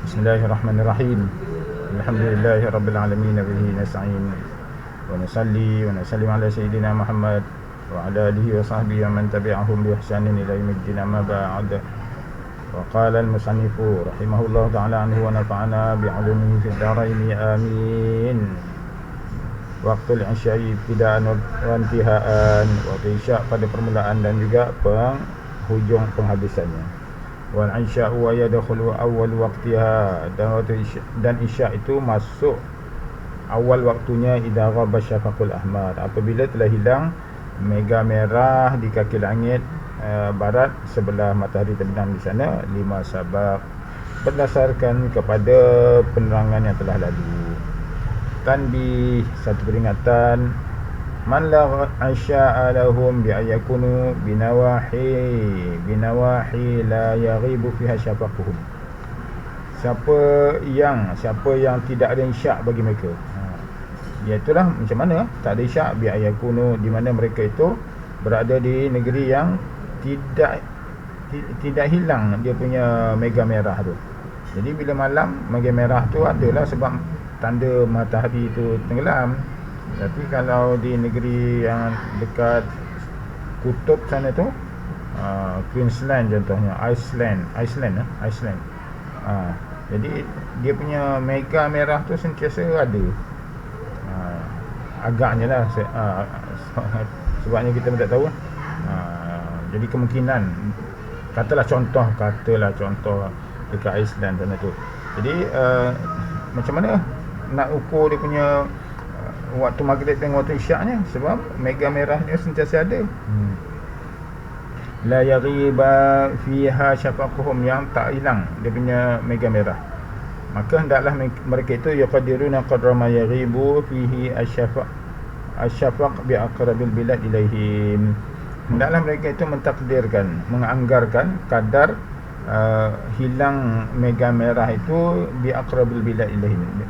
Bismillahirrahmanirrahim. Alhamdulillahirabbil alamin wa bihi nasta'in. Wa nusalli wa nusallim ala sayyidina Muhammad wa ala alihi wa sahbihi wa man tabi'ahum bi ihsanin ila yaumiddin, amma ba'd. Wa qala al-musannifu rahimahullahu ta'ala anhu wa nafa'ana bi 'ulumihi fid dharain amin. Waktu al-isya'i ibtida'an wa intihaan, waktu isya' pada permulaan dan juga penghujung penghabisannya. Wal isya'u wa yadkhulu awal waqtiha, dan isya' itu masuk awal waktunya idza ghaba syafaqul ahmar, apabila telah hilang mega merah di kaki langit barat sebelah matahari terbenam di sana, 5 sabab, berdasarkan kepada penerangan yang telah lalu. Tanbih, satu peringatan, man la asya'a lahum bi ayakunu binawahi la yaghibu fiha syafaquhum. Siapa yang tidak ada isyak bagi mereka, iaitulah macam mana tak ada isyak, bi ayakunu, di mana mereka itu berada di negeri yang tidak hilang dia punya mega merah tu. Jadi bila malam mega merah tu adalah sebab tanda matahari itu tenggelam. Tapi kalau di negeri yang dekat kutub sana tu, Queensland contohnya, Iceland. Jadi dia punya mega merah tu sentiasa ada. Agaknya lah, sebabnya kita tak tahu. Jadi kemungkinan, katalah contoh dekat Iceland sana tu. Jadi macam mana nak ukur dia punya waktu maghrib dan waktu isyaknya, sebab mega merah dia sentiasa ada. La yaghiba fiha syafaquhum, yang tak hilang dia punya mega merah. Maka hendaklah mereka itu yaqdiruna qadra ma yaghibu fihi asyafaq bi aqrabil bilad ilaihim. Hendaklah mereka itu mentakdirkan, menganggarkan kadar hilang mega merah itu bi aqrabil bilad ilaihim,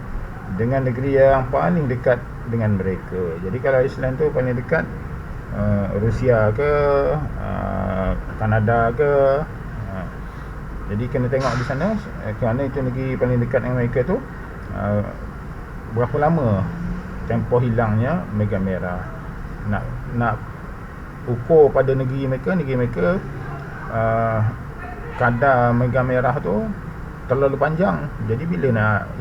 dengan negeri yang paling dekat dengan mereka. Jadi kalau Islam tu paling dekat Rusia ke Kanada ke, jadi kena tengok di sana kerana itu negeri paling dekat dengan mereka tu, berapa lama tempoh hilangnya mega merah. Nak ukur pada negeri mereka kadar mega merah tu terlalu panjang. Jadi bila nak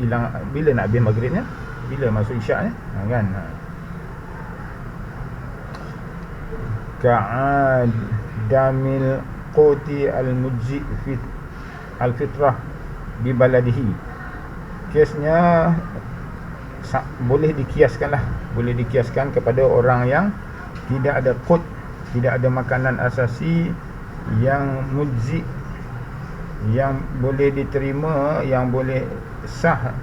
habis maghribnya, bila masuk isyaknya, kan. Ka'adamil quti al-mujzi fi al-fitrah bi baladihi. Kesnya boleh dikiaskan kepada orang yang tidak ada qut, tidak ada makanan asasi yang mujzi, yang boleh diterima, yang boleh sah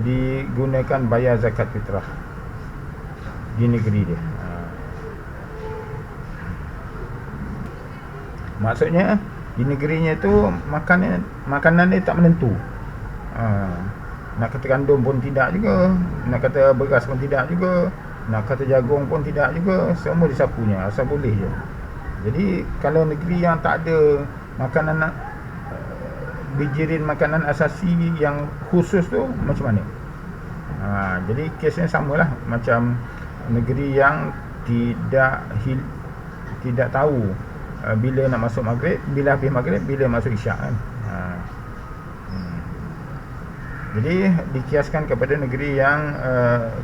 digunakan bayar zakat fitrah di negeri dia. Maksudnya di negerinya tu makanan dia tak menentu. Nak kata gandum pun tidak juga, nak kata beras pun tidak juga, nak kata jagung pun tidak juga, semua disapunya, asal boleh je. Jadi kalau negeri yang tak ada makanan, bijirin makanan asasi yang khusus tu, macam mana? Jadi kesnya samalah macam negeri yang tidak tahu bila nak masuk maghrib, bila habis maghrib, bila masuk isyak, kan. Jadi dikiaskan kepada negeri yang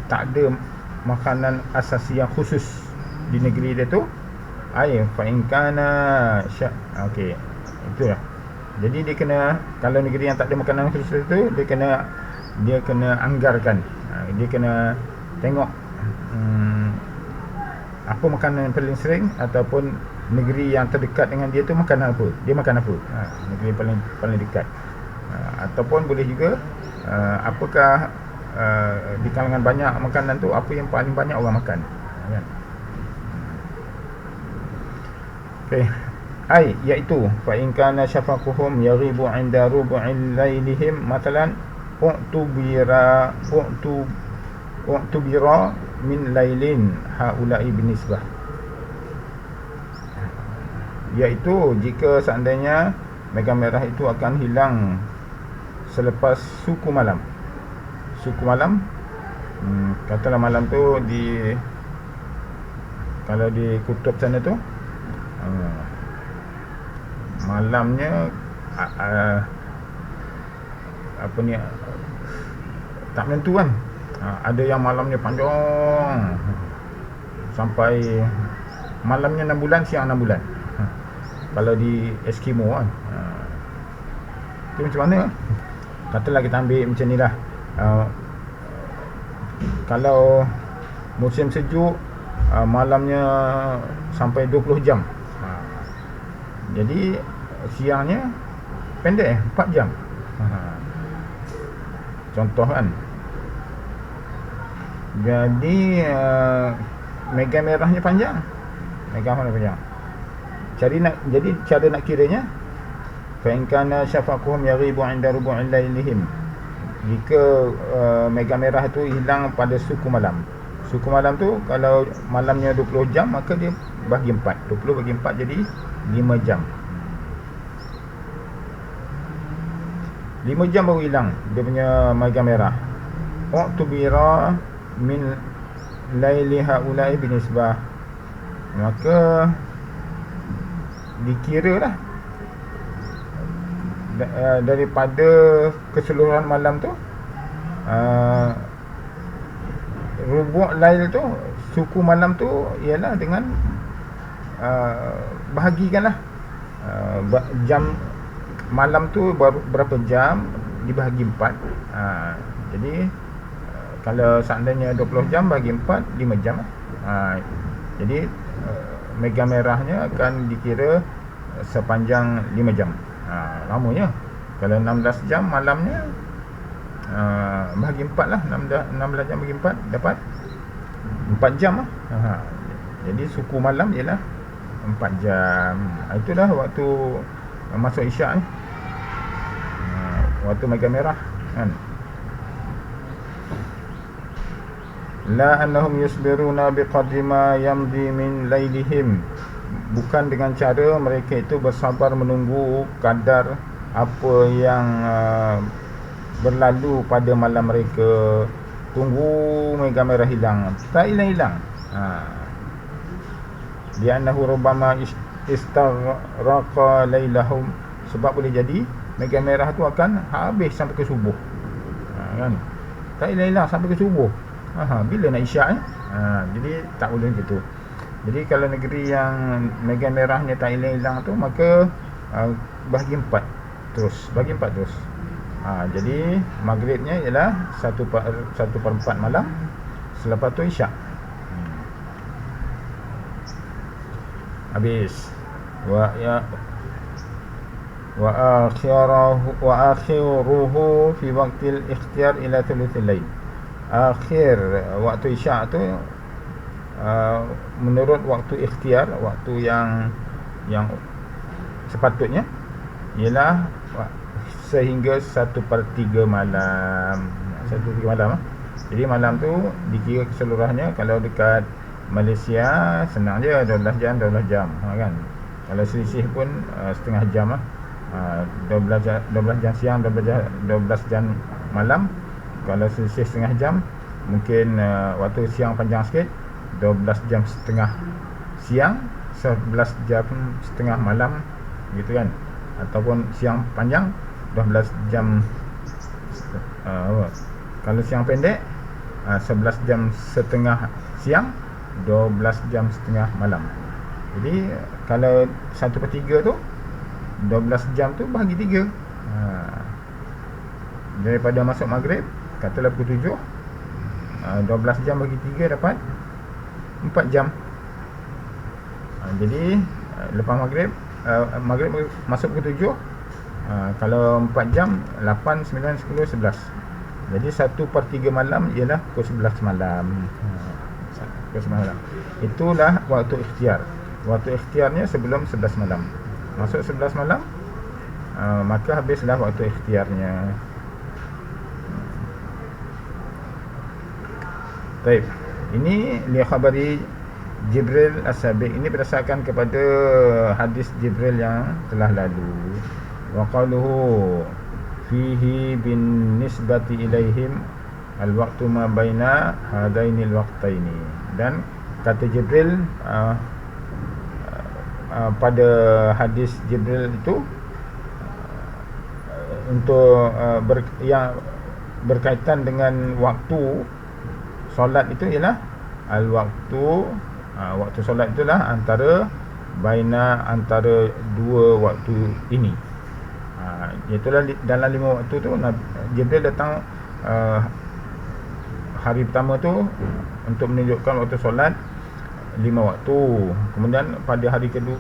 tak ada makanan asasi yang khusus di negeri dia tu. Fa in kana okey, itulah. Jadi dia kena, kalau negeri yang tak ada makanan khusus tu, dia kena anggarkan. Dia kena tengok apa makanan yang paling sering, ataupun negeri yang terdekat dengan dia tu makanan apa, dia makan apa, negeri paling dekat. Ataupun boleh juga apakah di kalangan banyak makanan tu, apa yang paling banyak orang makan, kan. Okey, iaitu fa in kana syafaquhum yaghibu 'inda rubu'il lailihim, matalan u'tubira min lailin haula'i binisbah. Iaitu jika seandainya mega merah itu akan hilang selepas suku malam. Suku malam, katalah malam tu kalau di kutub sana tu, malamnya apa ni, tak menentu kan. Ada yang malamnya panjang sampai malamnya 6 bulan, siang 6 bulan. Kalau di Eskimo kan, itu macam mana? Katalah kita ambil macam ni lah. Kalau musim sejuk, malamnya sampai 20 jam. Jadi siangnya pendek, 4 jam. Contoh kan. Jadi mega merahnya panjang. Mega merahnya panjang. Jadi cara nak kiranya, fa in kana syafaquhum yaghibu 'inda rubu'il lailihim. Jika mega merah tu hilang pada suku malam. Suku malam tu kalau malamnya 20 jam, maka dia bahagi 4. 20 bagi 4 jadi 5 jam. 5 jam baru hilang dia punya mega merah. Waqtu bira min laili haula'i binisbah. Maka dikiralah daripada keseluruhan malam tu, rubu' lail tu, suku malam tu ialah dengan bahagikanlah jam malam tu berapa jam dibahagi 4. Jadi kalau seandainya 20 jam bagi 4, 5 jam. Jadi mega merahnya akan dikira sepanjang 5 jam. Lamanya. Kalau 16 jam malamnya, bahagi 4 lah. 16 jam bagi 4 dapat 4 jam lah. Jadi suku malam ialah 4 jam. Itulah waktu masuk isyak ni, waktu mega merah kan. La annahum yusbiruna biqadri ma yamdi min lailihim. Bukan dengan cara mereka itu bersabar menunggu kadar apa yang berlalu pada malam mereka. Tunggu mega merah hilang, tak hilang-hilang. Li'annahu rubbama istaghraqa lailahum. Sebab boleh jadi mega merah tu akan habis sampai ke subuh. Kan? Tak hilang-hilang sampai ke subuh. Bila nak isyak ni? Jadi tak boleh gitu. Jadi kalau negeri yang mega merahnya tak hilang-hilang tu, maka bahagi 4 terus. Bagi 4 terus. Jadi maghribnya ialah 1/4 malam. Selepas tu isyak. Habis. Wa akhiruhu fi waqtil ikhtiyar ila thuluthil lail. Akhir waktu isyak tu, menurut waktu ikhtiar, waktu yang sepatutnya ialah sehingga 1/3 malam. 1/3 malam. Jadi malam tu dikira keseluruhannya. Kalau dekat Malaysia senang je, 12 jam kan. Kalau selisih pun setengah jam lah. 12 jam siang, 12 jam malam. Kalau selisih setengah jam, mungkin waktu siang panjang sikit, 12 jam setengah siang, 11 jam setengah malam, gitu kan. Ataupun siang panjang, 12 jam kalau siang pendek, 11 jam setengah siang, 12 jam setengah malam. Jadi kalau 1/3 tu, 12 jam tu bahagi 3. Daripada masuk maghrib, katalah pukul 7, 12 jam bagi 3 dapat 4 jam. Jadi lepas maghrib, maghrib masuk pukul 7, kalau 4 jam, 8, 9, 10, 11. Jadi 1/3 malam ialah pukul 11 malam. Pukul 11 malam. Itulah waktu ikhtiar. Waktu ikhtiarnya sebelum 11 malam. Masuk 11 malam, maka habislah waktu ikhtiarnya. Baik. Ini li khabari Jibril as-sabiq. Ini berdasarkan kepada hadis Jibril yang telah lalu. Wa qaluhu fihi bin nisbati ilaihim al-waqtu ma baina hadainil waqtaini. Dan kata Jibril pada hadis Jibril itu untuk yang berkaitan dengan waktu solat itu ialah al-waqtu, waktu solat itulah antara antara dua waktu ini. Itulah dalam 5 waktu tu Jibril datang hari pertama tu untuk menunjukkan waktu solat 5 waktu. Kemudian pada hari kedua,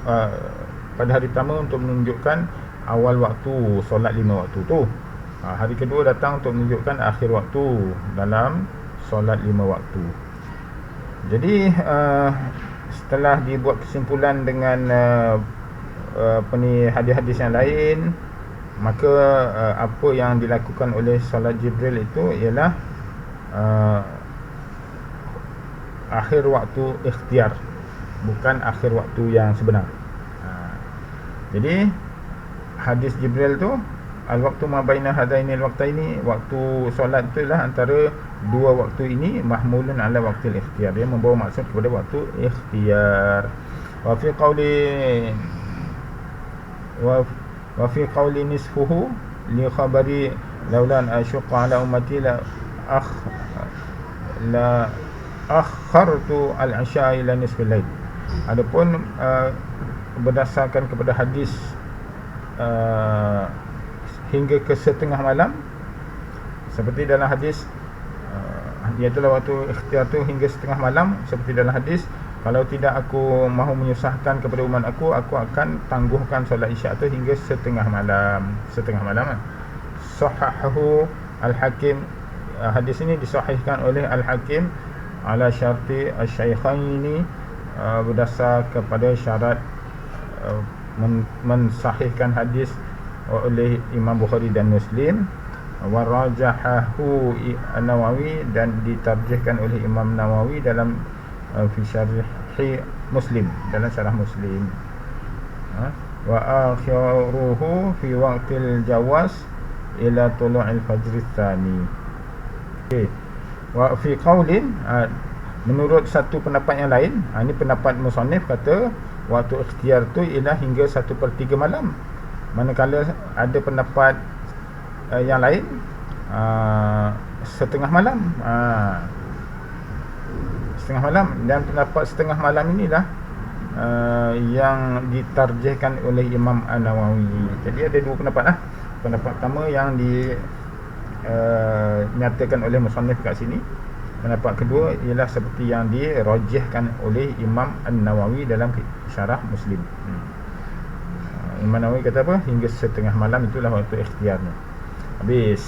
pada hari pertama untuk menunjukkan awal waktu solat 5 waktu tu. Hari kedua datang untuk menunjukkan akhir waktu dalam solat 5 waktu. Jadi setelah dibuat kesimpulan dengan hadis-hadis yang lain, maka apa yang dilakukan oleh solat Jibril itu ialah akhir waktu ikhtiar, bukan akhir waktu yang sebenar. Jadi hadis Jibril tu al-waqtu ma baina hadainil waqtaini, waktu solat itulah antara dua waktu ini, mahmulun ala waqtil ikhtiyar, dia membawa maksud kepada waktu ikhtiyar. Wa fi qawli nisfuhu li khabari laulan asyqa ala ummati la akhartu al-isya ila nisfil lail. Adapun berdasarkan kepada hadis hingga ke setengah malam, seperti dalam hadis iaitulah waktu ikhtiar tu hingga setengah malam, seperti dalam hadis, kalau tidak aku mahu menyusahkan kepada umat aku akan tangguhkan solat isyak tu hingga setengah malam. Sahahahu al-Hakim, hadis ini disahihkan oleh al-Hakim ala syarti asy-syaikhaini, berdasar kepada syarat mensahihkan hadis oleh Imam Bukhari dan Muslim. Warajahahu An-Nawawi, dan ditarjihkan oleh Imam Nawawi dalam fi syarh Muslim, dalam syarah Muslim. Wa akhiruhu fi waqtil jawaz ila tulu'il fajr tsani. Wa fi qaulin, menurut satu pendapat yang lain, ini pendapat musannif, kata waktu ikhtiar tu ialah hingga 1/3 malam. Manakala ada pendapat yang lain setengah malam. Setengah malam, dan pendapat setengah malam inilah yang ditarjihkan oleh Imam An-Nawawi. Jadi ada dua pendapat lah. Pendapat pertama yang dinyatakan oleh musannif kat sini. Pendapat kedua ialah seperti yang dirajihkan oleh Imam An-Nawawi dalam syarah Muslim. Imam Nawawi kata apa? Hingga setengah malam itulah waktu ikhtiarnya. Habis.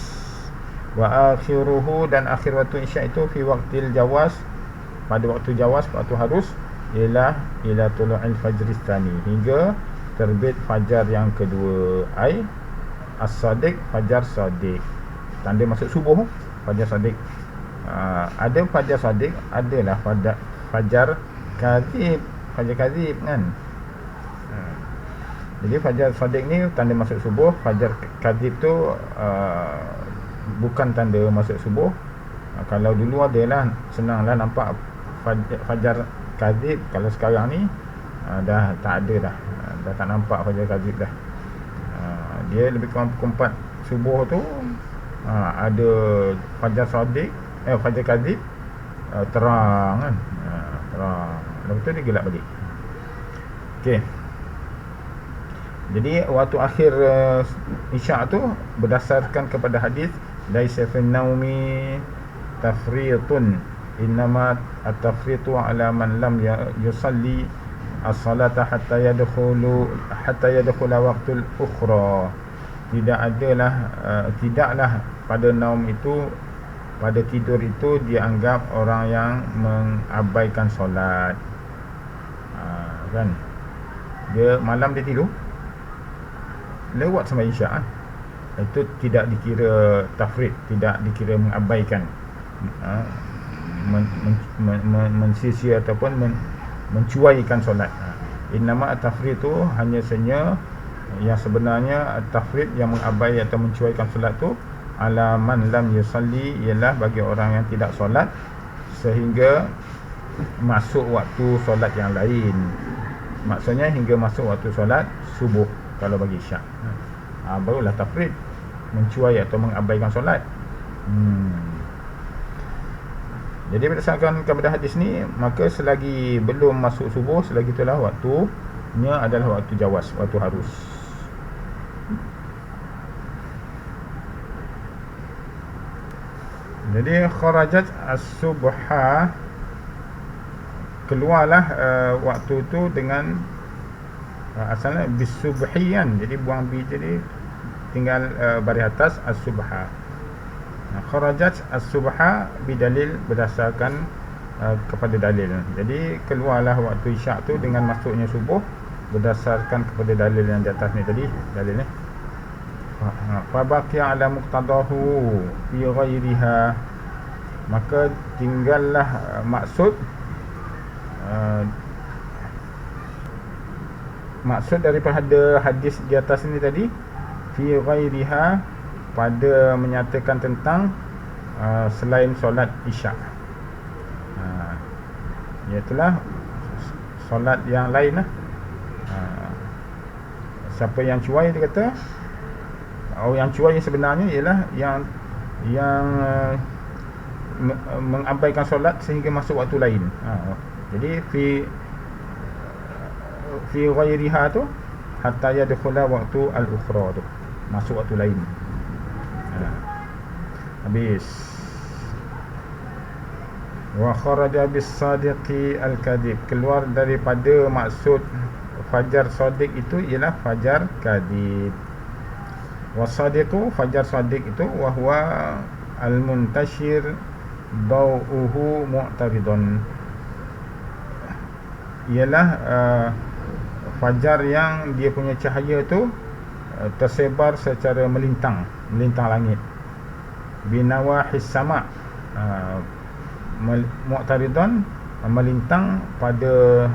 Wa akhiruhu, dan akhir waktu isyak itu fi waqtil jawaz, pada waktu jawaz, waktu harus, ialah ila tulu'il fajr tsani, hingga terbit fajar yang kedua. Ai as-sadiq, fajar sadiq, tanda masuk subuh, fajar sadiq. Ada fajar sadiq, adalah fajar kadzib, kan. Jadi fajar sadiq ni tanda masuk subuh, fajar kadzib tu bukan tanda masuk subuh. Kalau dulu adalah senanglah nampak fajar kadzib, kalau sekarang ni dah tak ada dah, dah tak nampak fajar kadzib dah. Dia lebih kurang pukul 4 subuh tu ada fajar sadiq, fajar kadzib, terang kan, terang. Lepas tu dia gelap balik. Okey. Jadi waktu akhir isyak tu berdasarkan kepada hadis laisa fi naumi tafriitun, innama at-tafriitu ala man lam yusalli as-salata hatta yadkhula waqtul ukhra. Tidaklah pada naum itu, pada tidur itu dianggap orang yang mengabaikan solat. Kan, dia malam dia tidur lewat sampai isyak, itu tidak dikira tafrid, tidak dikira mengabaikan, mensia-sia ataupun mencuaikan solat. Innama tafrid itu hanya saja Yang sebenarnya tafrid yang mengabai atau mencuaikan solat tu ala man lam yusalli, ialah bagi orang yang tidak solat sehingga masuk waktu solat yang lain. Maksudnya hingga masuk waktu solat subuh kalau bagi Syak. Barulah tafrid, mencuai atau mengabaikan solat. Jadi berdasarkan kepada hadis ni, maka selagi belum masuk subuh, selagi itulah waktunya adalah waktu jawaz, waktu harus. Jadi kharajat as-subha, keluarlah waktu tu dengan asalnya bisubhiyan. Jadi buang bi, jadi tinggal baris atas as-subha. Kharajat as-subha bidalil, berdasarkan kepada dalil. Jadi keluarlah waktu isyak tu dengan masuknya subuh berdasarkan kepada dalil yang di atas ni tadi, dalil ni. Fa baqiya ala muqtadahu fi ghairiha, maka tinggallah maksud daripada hadis di atas ni tadi, fi ghairiha, pada menyatakan tentang selain solat isyak, iaitulah solat yang lain lah. Siapa yang cuai, dia kata yang cuai sebenarnya ialah yang mengabaikan solat sehingga masuk waktu lain. Jadi fi ghairiha tu hatta yadkhula waktu al-ukhra tu, masuk waktu lain. Habis. Wa kharaja bis sadiqi al-kadhib, keluar daripada maksud fajar sadiq itu ialah fajar kadhib. Wa sadiqu, fajar sadiq itu wa huwa al-muntashir daw'uhu mu'taridun, ialah fajar yang dia punya cahaya tu tersebar secara melintang langit. Binawahis sama, mu'taridun, melintang pada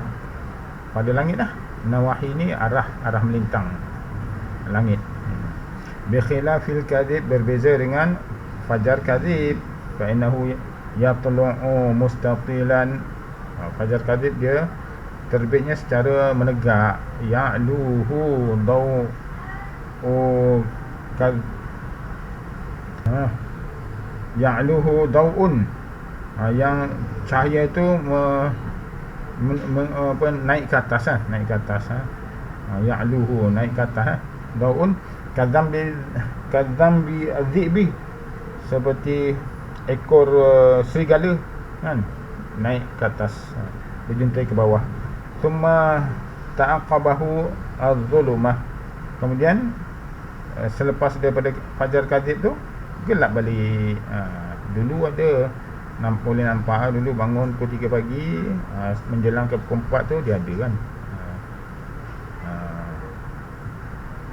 langit lah. Nawahi ni arah melintang langit. Bi khilafil kadhib, berbeza dengan fajar kadhib, fa innahu yatlu'u mustaqilan. Fajar kadhib dia terbitnya secara menegak. Ya'luhu ya'luhu daw'un, yang cahaya itu naik ke atas, ya'luhu, naik ke atas. Daw'un kadzambi adhibi, seperti ekor serigala kan, naik ke atas, berjuntai ke bawah. Thumma ta'aqabahu az-zulumah, kemudian selepas daripada fajar kadhib tu gelap balik. Dulu ada boleh nampak dulu bangun pukul 3 pagi, menjelang ke pukul 4 tu dia ada kan,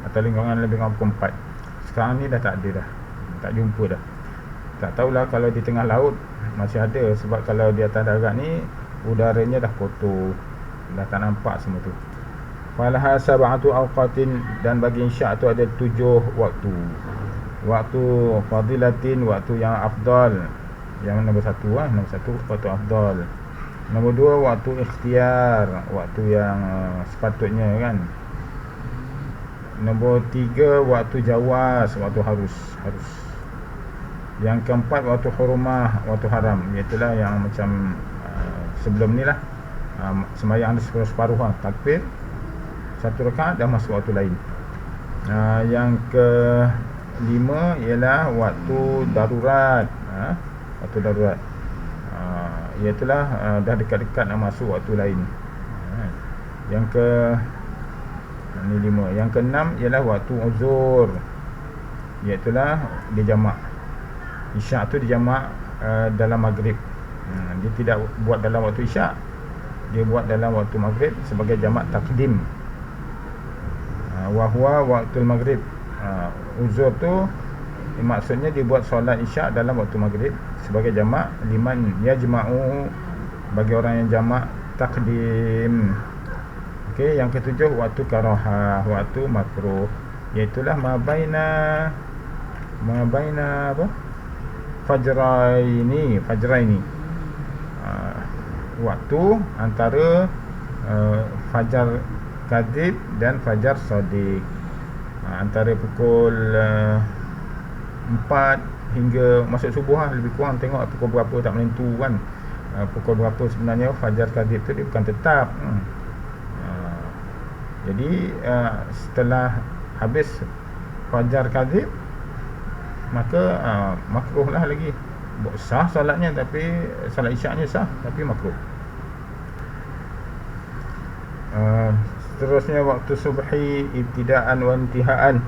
atau lingkungan lebih kurang pukul 4. Sekarang ni dah tak ada dah, tak jumpa dah. Tak tahulah kalau di tengah laut masih ada, sebab kalau di atas darat ni udaranya dah kotor, dah tak nampak semua tu. Falaha sab'atu awqatin, dan bagi isyak tu ada 7 waktu. Waktu fadilatin, waktu yang afdal, yang nombor 1 waktu afdal. Nombor 2 waktu ikhtiar, waktu yang sepatutnya kan. Nombor 3 waktu jawaz, waktu harus. Yang keempat waktu hurmah, waktu haram, iaitulah yang macam sebelum ni lah, sembahyang ada separuh lah, takbir 1 rakaat dah masuk waktu lain. Yang ke-5 ialah waktu darurat, waktu darurat, iaitulah dah dekat-dekat nak masuk waktu lain. Yang ke ni 5. Yang ke-6 ialah waktu uzur, iaitulah dia jamak. Isyak tu dia jamak dalam maghrib. Dia tidak buat dalam waktu isyak, dia buat dalam waktu maghrib sebagai jamak takdim. Wa huwa waktu maghrib. Uzur tu maksudnya dia buat solat isyak dalam waktu maghrib sebagai jamak, liman yajma'u, bagi orang yang jamak takdim. Okey, yang ketujuh waktu karahah, waktu makruh, iaitulah mabaina apa? Fajraini. Waktu antara fajar kadhib dan fajar shadiq. Antara pukul 4 hingga masuk subuh lah, lebih kurang tengok pukul berapa, tak menentu kan. Pukul berapa sebenarnya fajar kadhib tu dia bukan tetap. Jadi setelah habis fajar kadhib, maka makruh lah lagi. Sah solatnya, tapi solat isyaknya sah, tapi makruh. Seterusnya waktu subhi ibtidaan wa intihaan.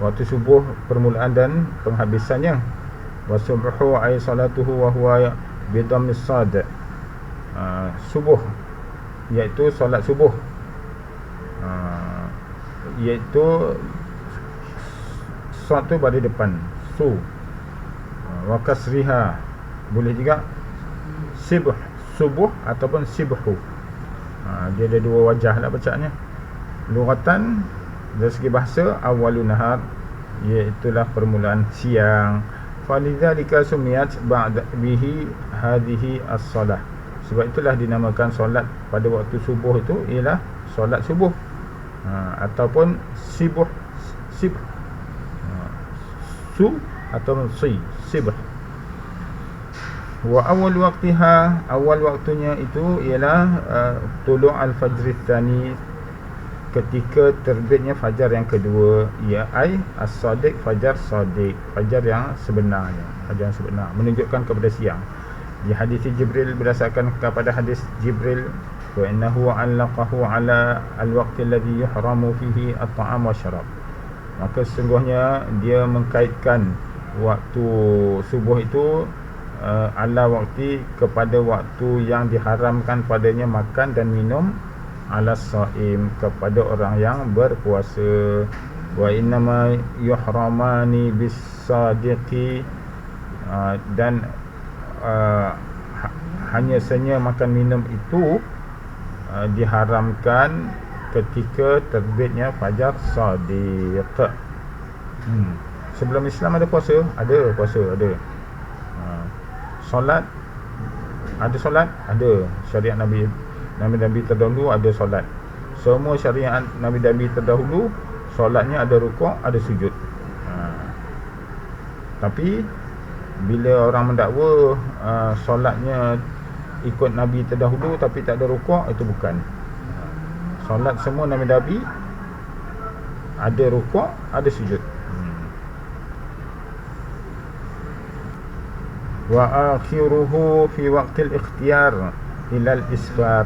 Waktu subuh permulaan dan penghabisannya. Wa subhu ay salatuhu wa huwa bi dhammis sad. Subuh iaitu solat subuh, iaitu sad tu pada depan wa kasriha, boleh juga subuh ataupun sibhu. Dia ada dua wajah lah bacaannya. Lughatan, dari segi bahasa, awalun nahar, iaitulah permulaan siang. Falidzalika sumiyat ba'da bihi hadhihi as-salah. Sebab itulah dinamakan solat pada waktu subuh itu ialah solat subuh, ataupun sibh ataupun sibh. Wa awal waqtiha, awal waktunya itu ialah tulu' al-fajr tsani, ketika terbitnya fajar yang kedua, ia ai as-sadiq, fajar sadiq, fajar yang sebenarnya, fajar yang sebenar, menunjukkan kepada siang. Di hadis Jibril, berdasarkan kepada hadis Jibril, wa innahu 'allaqahu 'ala al-waqti alladhi yuhramu fihi at-ta'am wa syarab. Maka sesungguhnya dia mengkaitkan waktu subuh itu ala waqti, kepada waktu yang diharamkan padanya makan dan minum, ala saim, kepada orang yang berpuasa. Wa innama yuhramani bis sadiqi, dan hanya saja makan minum itu diharamkan ketika terbitnya fajar sadiq. Sebelum Islam ada puasa? Ada puasa, ada. Solat, ada solat? Ada. Syariat Nabi terdahulu ada solat. Semua syariat Nabi terdahulu, solatnya ada rukuk, ada sujud. Tapi bila orang mendakwa solatnya ikut Nabi terdahulu tapi tak ada rukuk, itu bukan. Solat semua Nabi ada rukuk, ada sujud. Wa akhiruhu fi waqtil ikhtiyar ilal isfar.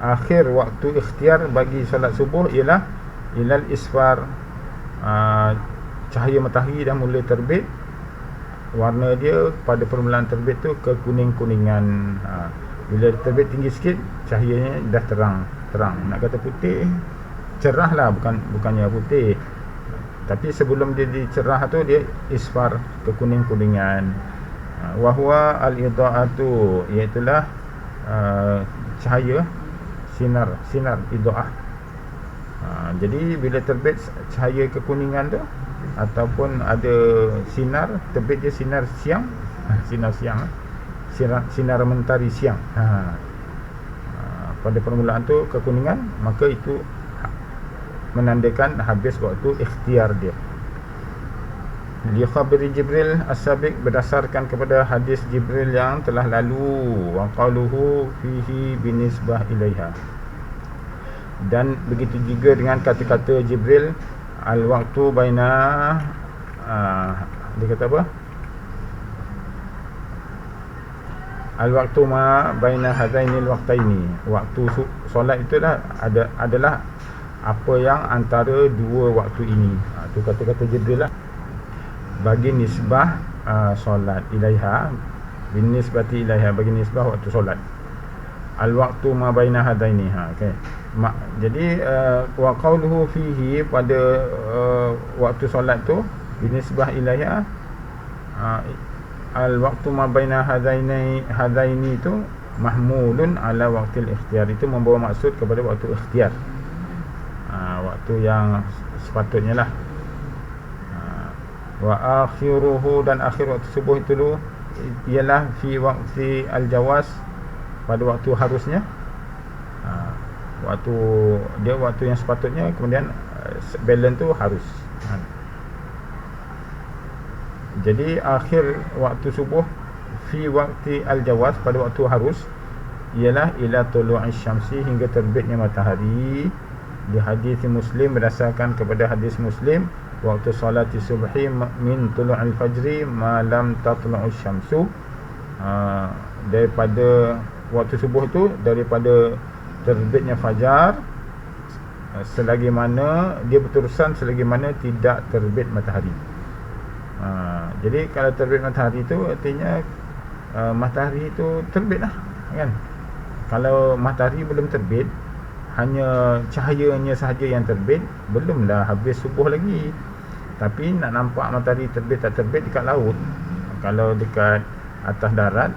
Akhir waktu ikhtiar bagi solat subuh ialah ilal isfar, cahaya matahari dah mula terbit. Warna dia pada permulaan terbit tu ke kuning-kuningan. Bila terbit tinggi sikit, cahayanya dah terang. Nak kata putih, cerah lah, bukannya putih. Tapi sebelum dia dicerah tu, dia isfar, ke kuning-kuningan. Wa huwa al-idha'atu, iaitulah cahaya, sinar idha'ah. Jadi bila terbit cahaya kekuningan tu, ataupun ada sinar, terbit dia sinar siang, sinar mentari siang, pada permulaan tu kekuningan, maka itu menandakan habis waktu ikhtiar dia. Li khabari Jibril as-sabiq, berdasarkan kepada hadis Jibril yang telah lalu, wa qaluhu fihi binisbah ilaiha, dan begitu juga dengan kata-kata Jibril, al-waqtu baina, dia kata apa? Al-waqtu ma baina hadainil waqtaini. Waktu solat itulah adalah apa yang antara dua waktu ini. Itu kata-kata Jibril lah, bagi nisbah solat ilaiha, bin nisbati ilaiha, bagi nisbah waktu solat. Al-waqtu ma baina hadaini. Okey. Jadi wa qauluhu fihi, pada waktu solat tu, bin nisbah ilaiha, al-waqtu ma baina hadaini tu mahmulun ala waqtil ikhtiyar, itu membawa maksud kepada waktu ikhtiar, waktu yang sepatutnya lah. Wa akhiruhu, dan akhir waktu subuh itu dulu ialah fi waqti al-jawaz, pada waktu harusnya, waktu dia waktu yang sepatutnya, kemudian balance tu harus. Jadi akhir waktu subuh fi waqti al-jawaz, pada waktu harus, ialah ila tulu'i syamsi, hingga terbitnya matahari. Di hadis Muslim, berdasarkan kepada hadis Muslim, waktu salati subhi min tulu'il fajri ma lam tatlu'u syamsu, daripada waktu subuh tu, daripada terbitnya fajar, selagi mana dia berterusan selagi mana tidak terbit matahari. Jadi kalau terbit matahari tu artinya matahari tu terbit lah, kan? Kalau matahari belum terbit, hanya cahayanya sahaja yang terbit, belumlah habis subuh lagi. Tapi nak nampak matahari terbit tak terbit dekat laut, kalau dekat atas darat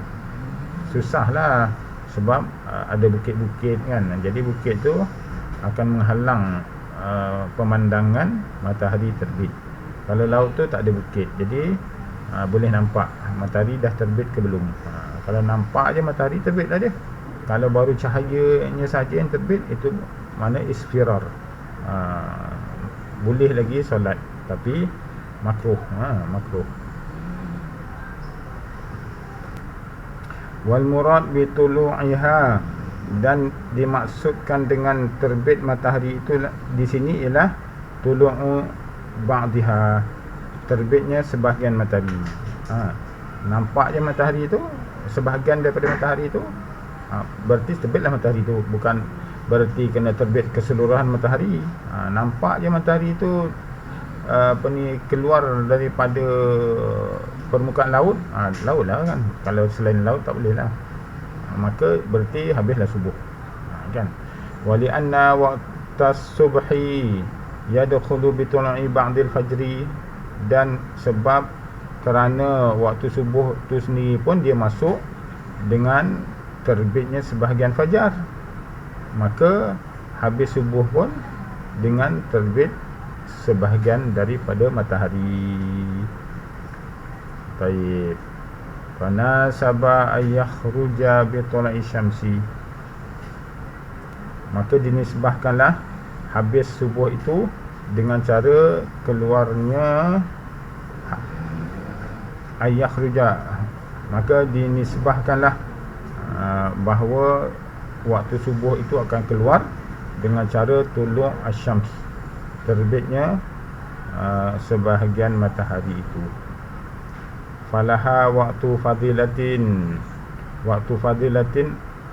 susahlah, sebab ada bukit-bukit, kan. Jadi bukit tu akan menghalang pemandangan matahari terbit. Kalau laut tu tak ada bukit, jadi boleh nampak matahari dah terbit ke belum. Kalau nampak je matahari, terbit dah dia. Kalau baru cahayanya saja yang terbit, itu mana isfirar, boleh lagi solat, tapi makruh, makruh. Wal murad bi tulu'iha, dan dimaksudkan dengan terbit matahari itu di sini ialah tulu'u ba'dihha, terbitnya sebahagian matahari. Nampak je matahari itu, sebahagian daripada matahari itu, berarti terbitlah matahari itu. Bukan berarti kena terbit keseluruhan matahari. Nampak je matahari itu keluar daripada permukaan laut, laut lah, kan. Kalau selain laut tak boleh lah, maka berarti habislah subuh, kan. Wali anna waqtas subhi yadkhulu bi tulu'i ba'dil fajri, dan sebab kerana waktu subuh tu sendiri pun dia masuk dengan terbitnya sebahagian fajar, maka habis subuh pun dengan terbit sebahagian daripada matahari. Baik. Fana sabah ayakhruja bi tulu'i syamsi, maka dinisbahkanlah habis subuh itu dengan cara keluarnya ayakhruja, maka dinisbahkanlah bahawa waktu subuh itu akan keluar dengan cara tulu' asyams, terbitnya sebahagian matahari itu. Falaha waktu fadilatin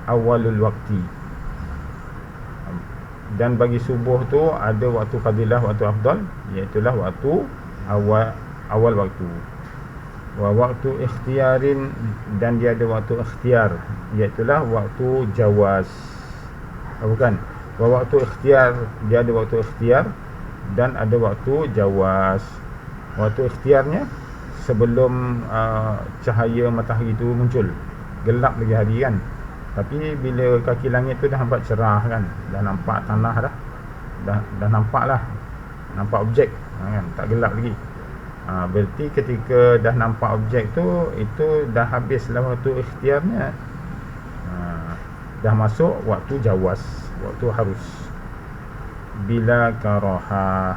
awalul wakti, dan bagi subuh tu ada waktu fadilah, waktu afdal, iaitulah waktu awal waktu. Wa waktu ikhtiarin, dan dia ada waktu ikhtiar, iaitulah waktu jawaz. Bukan, wa waktu ikhtiar, dia ada waktu ikhtiar dan ada waktu jawaz. Waktu ikhtiarnya sebelum cahaya matahari itu muncul, gelap lagi hari, kan. Tapi bila kaki langit tu dah nampak cerah, kan, dah nampak tanah dah nampak lah, nampak objek, kan, tak gelap lagi. Berarti ketika dah nampak objek tu, itu dah habislah waktu ikhtiarnya, dah masuk waktu jawaz, waktu harus, bila karahah.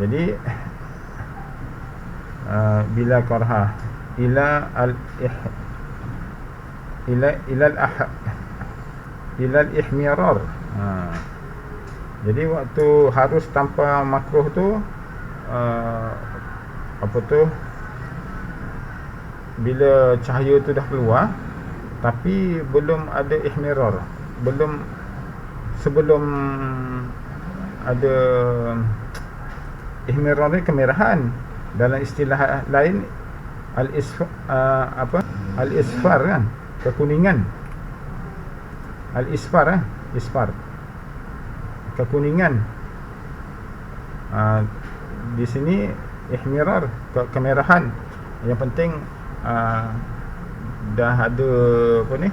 Jadi bila karahah ila al-ihmirar. Jadi waktu harus tanpa makruh tu, apa tu, bila cahaya tu dah keluar tapi belum ada ihmirar, sebelum ada ihmirar ni kemerahan. Dalam istilah lain al-isfar, kan, kekuningan. Al-isfar, isfar, kekuningan. Di sini ihmirar, kemerahan. Yang penting dah ada apa ni,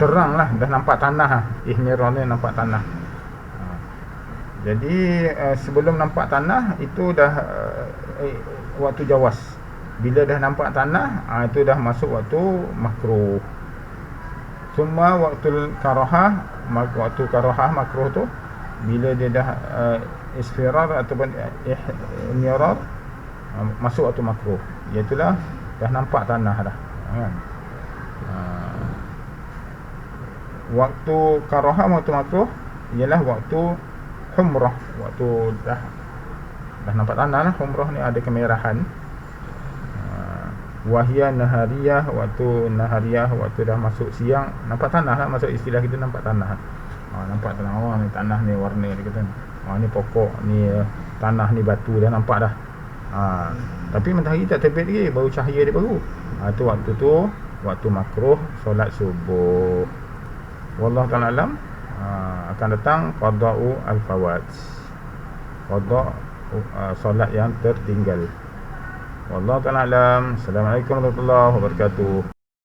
terang lah, dah nampak tanah lah. Ihmirar ni nampak tanah. Jadi sebelum nampak tanah itu dah waktu jawas. Bila dah nampak tanah, itu dah masuk waktu makruh. Semua waktu karahah makruh tu bila dia dah isfirar ataupun ihmirar, masuk waktu makruh. Iaitulah dah nampak tanah dah, kan. Waktu karahah, waktu makruh ialah waktu humrah, waktu dah nampak tanah lah. Humrah ni ada kemerahan. Wahia nahariyah, waktu nahariyah, waktu dah masuk siang, nampak tanah lah. Masuk istilah kita nampak tanah. Nampak tanah, ni tanah ni warna dia kata. Ni pokok, ni tanah, ni batu, dah nampak dah. Tapi matahari tak terbit lagi, baru cahaya dia baru. Tu waktu tu waktu makruh solat subuh. Wallahu ta'ala alam. Akan datang qada'u al-fawat, qada' solat yang tertinggal. Wallahu ta'ala alam. Assalamualaikum warahmatullahi wabarakatuh.